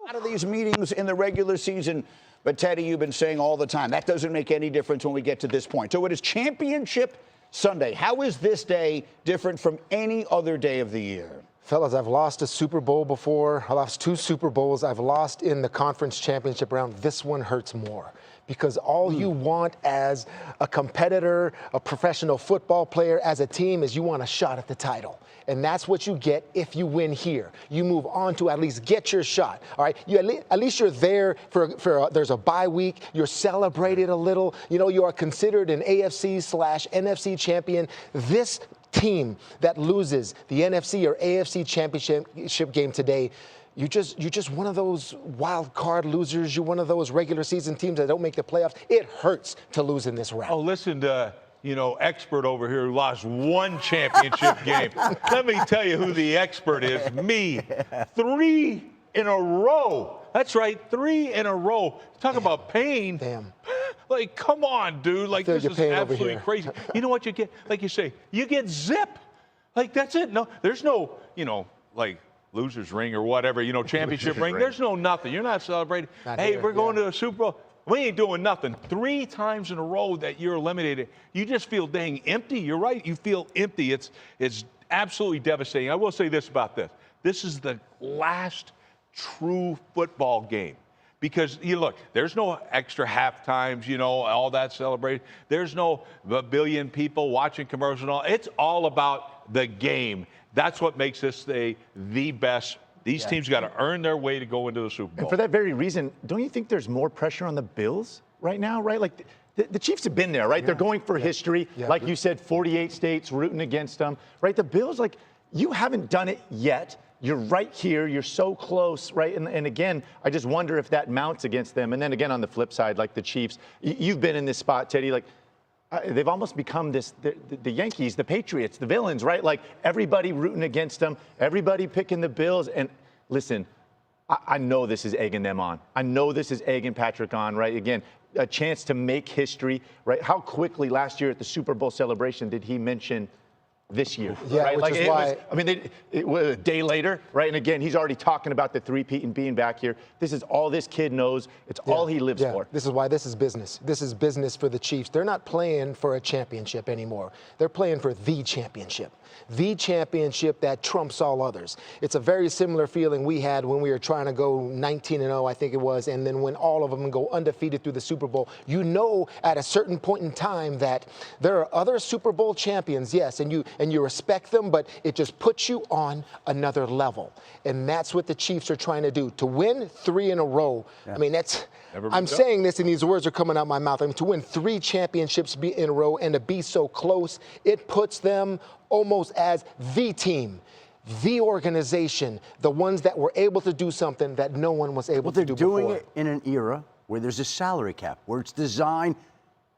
lot of these meetings in the regular season. But, Teddy, you've been saying all the time, that doesn't make any difference when we get to this point. So it is Championship Sunday. How is this day different from any other day of the year? Fellas, I've lost a Super Bowl before. I lost 2 Super Bowls. I've lost in the conference championship round. This one hurts more because all you want as a competitor, a professional football player, as a team, is you want a shot at the title. And that's what you get if you win here. You move on to at least get your shot. All right, at least you're there for there's a bye week. You're celebrated a little. You know, you are considered an AFC/NFC champion. This team that loses the NFC or AFC championship game today, you're just one of those wild card losers. You're one of those regular season teams that don't make the playoffs. It hurts to lose in this round. Oh, listen to expert over here who lost 1 championship game. Let me tell you who the expert is. Me. 3 in a row. That's right, 3 in a row. Talk about pain. Damn. Like, come on, dude. Like, this is absolutely crazy. You know what you get? Like you say, you get zip. Like, that's it. No, there's no, like, loser's ring or whatever, championship ring. There's no nothing. You're not celebrating. We're going to a Super Bowl. We ain't doing nothing. 3 times in a row that you're eliminated. You just feel dang empty. You're right. You feel empty. It's absolutely devastating. I will say this about this. This is the last true football game. Because, look, there's no extra half times, all that celebrated. There's no billion people watching commercials and all. It's all about the game. That's what makes this the best. These teams got to earn their way to go into the Super Bowl. And for that very reason, don't you think there's more pressure on the Bills right now, right? Like, the Chiefs have been there, right? They're going for history. Like you said, 48 states rooting against them, right? The Bills, like, you haven't done it yet. You're right here. You're so close, right? And again, I just wonder if that mounts against them. And then again, on the flip side, like the Chiefs, you've been in this spot, Teddy. Like, they've almost become the Yankees, the Patriots, the villains, right? Like, everybody rooting against them, everybody picking the Bills. And listen, I know this is egging them on. I know this is egging Patrick on, right? Again, a chance to make history, right? How quickly last year at the Super Bowl celebration did he mention this year? Yeah, right? which is why. It was a day later, right? And again, he's already talking about the three-peat and being back here. This is all this kid knows. It's all he lives for. This is why this is business. This is business for the Chiefs. They're not playing for a championship anymore. They're playing for the championship. The championship that trumps all others. It's a very similar feeling we had when we were trying to go 19-0, I think it was, and then when all of them go undefeated through the Super Bowl. You know at a certain point in time that there are other Super Bowl champions, yes, and you respect them, but it just puts you on another level. And that's what the Chiefs are trying to do. To win 3 in a row, I mean, I'm saying this and these words are coming out of my mouth. I mean, to win 3 championships in a row and to be so close, it puts them almost as the team, the organization, the ones that were able to do something that no one was able to do before. They're doing it in an era where there's a salary cap, where it's designed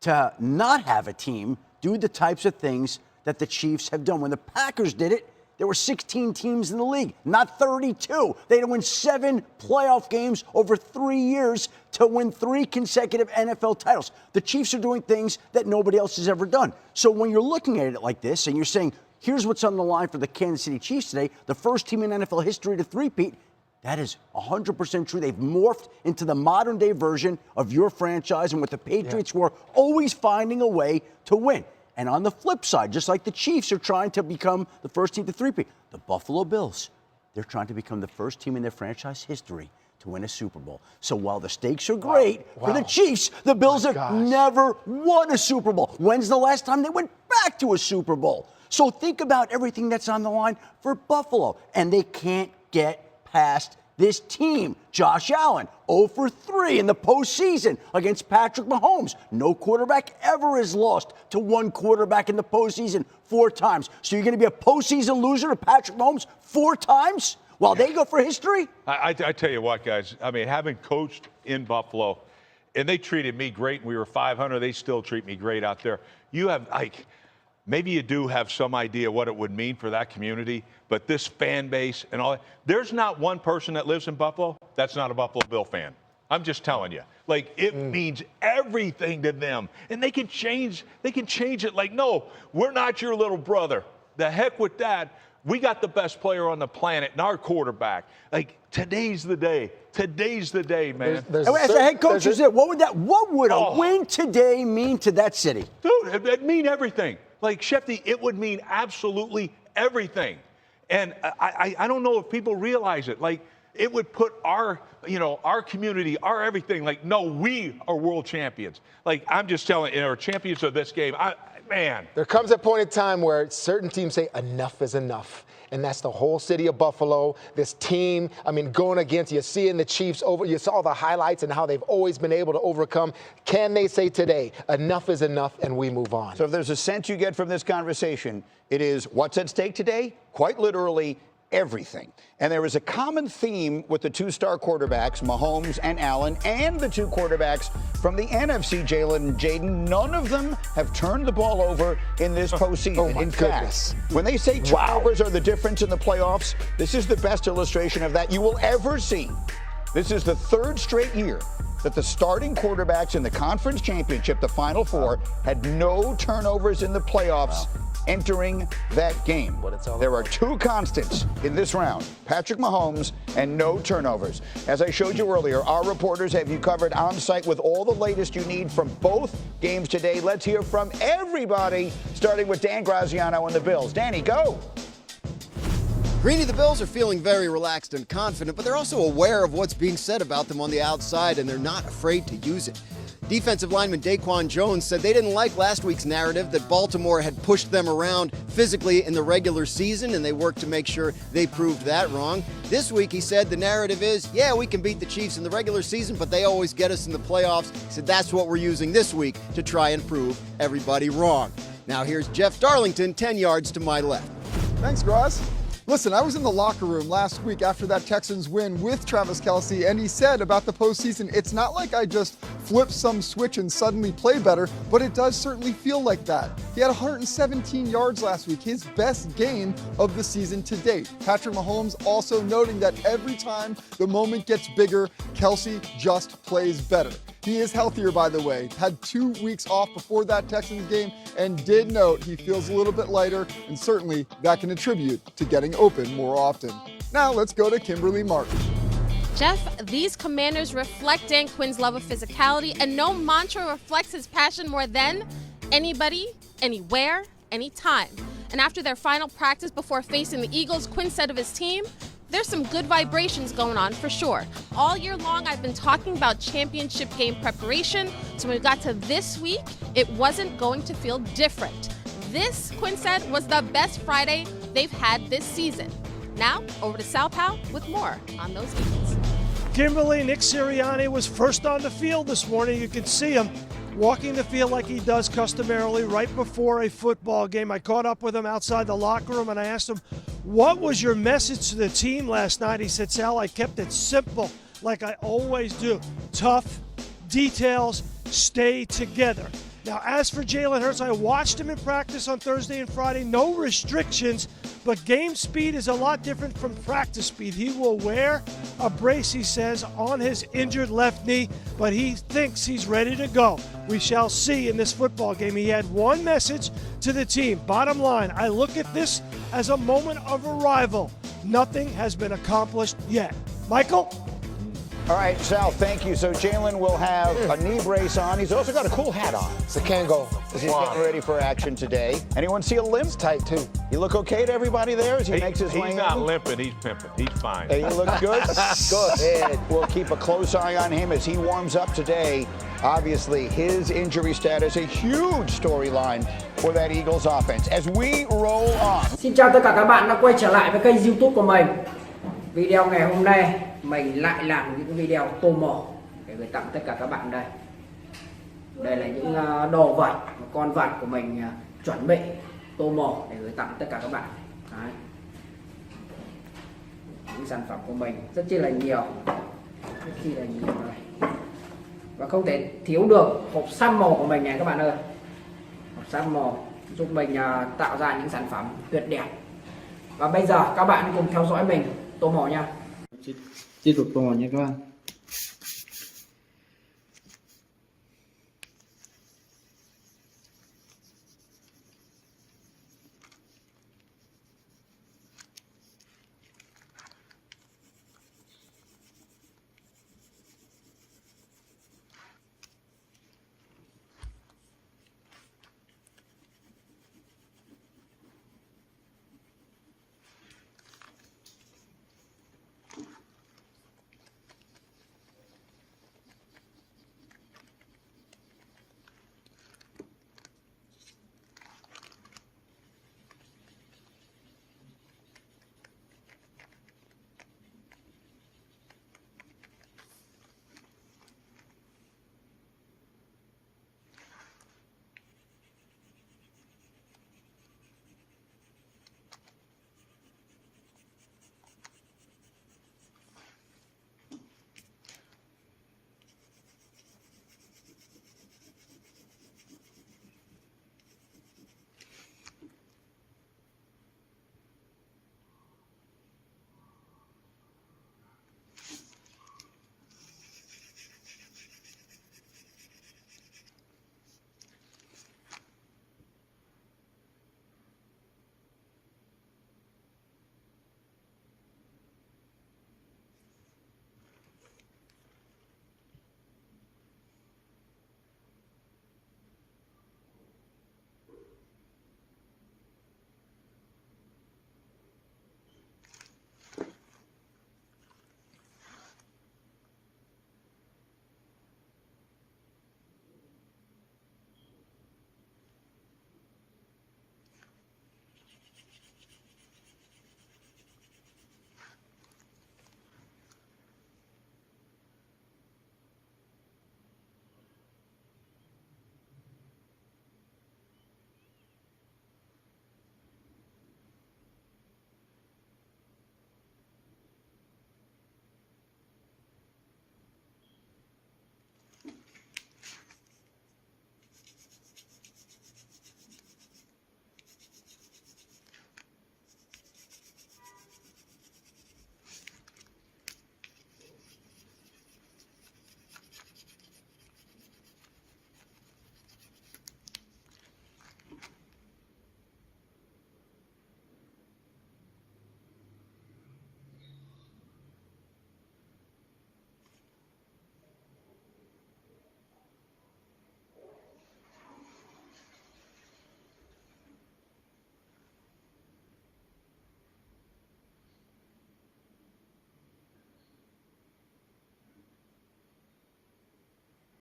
to not have a team do the types of things that the Chiefs have done. When the Packers did it, there were 16 teams in the league, not 32. They had to win 7 playoff games over 3 years to win 3 consecutive NFL titles. The Chiefs are doing things that nobody else has ever done. So when you're looking at it like this and you're saying, here's what's on the line for the Kansas City Chiefs today, the first team in NFL history to three-peat, that is 100% true. They've morphed into the modern-day version of your franchise and with the Patriots who are always finding a way to win. And on the flip side, just like the Chiefs are trying to become the first team to three-peat, the Buffalo Bills, they're trying to become the first team in their franchise history to win a Super Bowl. So while the stakes are great for the Chiefs, the Bills have never won a Super Bowl. When's the last time they went back to a Super Bowl? So think about everything that's on the line for Buffalo. And they can't get past this team. Josh Allen, 0 for 3 in the postseason against Patrick Mahomes. No quarterback ever has lost to one quarterback in the postseason 4 times. So you're going to be a postseason loser to Patrick Mahomes 4 times while they go for history? I tell you what, guys. I mean, having coached in Buffalo, and they treated me great, and we were 500. They still treat me great out there. You have, maybe you do have some idea what it would mean for that community, but this fan base and all that, there's not one person that lives in Buffalo that's not a Buffalo Bill fan. I'm just telling you. Like, it means everything to them. And they can change it like, no, we're not your little brother. The heck with that. We got the best player on the planet and our quarterback. Like, today's the day. Today's the day, man. As a head coach, what would a win today mean to that city? Dude, it'd mean everything. Like, Shefty, it would mean absolutely everything. And I don't know if people realize it. Like, it would put our community, our everything, like, no, we are world champions. Like, I'm just telling you, champions of this game. Man. There comes a point in time where certain teams say enough is enough. And that's the whole city of Buffalo, this team, going against, you're seeing the Chiefs you saw the highlights and how they've always been able to overcome. Can they say today, enough is enough, and we move on? So if there's a sense you get from this conversation, it is what's at stake today? Quite literally, everything. And there is a common theme with the two-star quarterbacks, Mahomes and Allen, and the two quarterbacks from the NFC, Jalen and Jaden. None of them have turned the ball over in this postseason. Oh, my goodness. Fact, when they say turnovers are the difference in the playoffs, this is the best illustration of that you will ever see. This is the third straight year that the starting quarterbacks in the conference championship, the Final Four, had no turnovers in the playoffs entering that game. There are two constants in this round, Patrick Mahomes and no turnovers. As I showed you earlier, our reporters have you covered on site with all the latest you need from both games today. Let's hear from everybody, starting with Dan Graziano and the Bills. Danny, go. Greeny, the Bills are feeling very relaxed and confident, but they're also aware of what's being said about them on the outside, and they're not afraid to use it. Defensive lineman Daquan Jones said they didn't like last week's narrative that Baltimore had pushed them around physically in the regular season, and they worked to make sure they proved that wrong. This week, he said the narrative is, yeah, we can beat the Chiefs in the regular season, but they always get us in the playoffs. He said that's what we're using this week to try and prove everybody wrong. Now here's Jeff Darlington, 10 yards to my left. Thanks, Graz. Listen, I was in the locker room last week after that Texans win with Travis Kelce, and he said about the postseason, it's not like I just flip some switch and suddenly play better, but it does certainly feel like that. He had 117 yards last week, his best game of the season to date. Patrick Mahomes also noting that every time the moment gets bigger, Kelce just plays better. He is healthier, by the way. Had 2 weeks off before that Texans game and did note he feels a little bit lighter, and certainly that can attribute to getting open more often. Now let's go to Kimberly Martin. Jeff, these Commanders reflect Dan Quinn's love of physicality, and no mantra reflects his passion more than anybody, anywhere, anytime. And after their final practice before facing the Eagles, Quinn said of his team, there's some good vibrations going on for sure. All year long, I've been talking about championship game preparation. So when we got to this week, it wasn't going to feel different. This, Quinn said, was the best Friday they've had this season. Now, over to Sal Powell with more on those Eagles. Kimberly, Nick Sirianni was first on the field this morning. You can see him walking the field like he does customarily right before a football game. I caught up with him outside the locker room and I asked him, what was your message to the team last night? He said, Sal, I kept it simple like I always do. Tough, details, stay together. Now, as for Jalen Hurts, I watched him in practice on Thursday and Friday. No restrictions, but game speed is a lot different from practice speed. He will wear a brace, he says, on his injured left knee, but he thinks he's ready to go. We shall see in this football game. He had one message to the team. Bottom line, I look at this as a moment of arrival. Nothing has been accomplished yet. Michael? All right, Sal, thank you. So Jalen will have a knee brace on. He's also got a cool hat on. It's a Kango. He's getting ready for action today. Anyone see a limp? It's tight, too. You look okay to everybody there as he makes his way in? He's not limping, he's pimping. He's fine. Hey, you look good? Good. We'll keep a close eye on him as he warms up today. Obviously, his injury status, a huge storyline for that Eagles offense. As we roll on. Xin chào tất cả các bạn đã quay trở lại với kênh YouTube của mình. Video ngày hôm nay mình lại làm những video tô mổ để gửi tặng tất cả các bạn đây. Đây là những đồ vật, con vật của mình chuẩn bị tô mổ để gửi tặng tất cả các bạn. Đấy. Những sản phẩm của mình rất chi là nhiều, đây. Và không thể thiếu được hộp xăm màu của mình này các bạn ơi. Hộp xăm màu giúp mình tạo ra những sản phẩm tuyệt đẹp. Và bây giờ các bạn cùng theo dõi mình tô mổ nha. Tiếp tục tô mổ nha các bạn.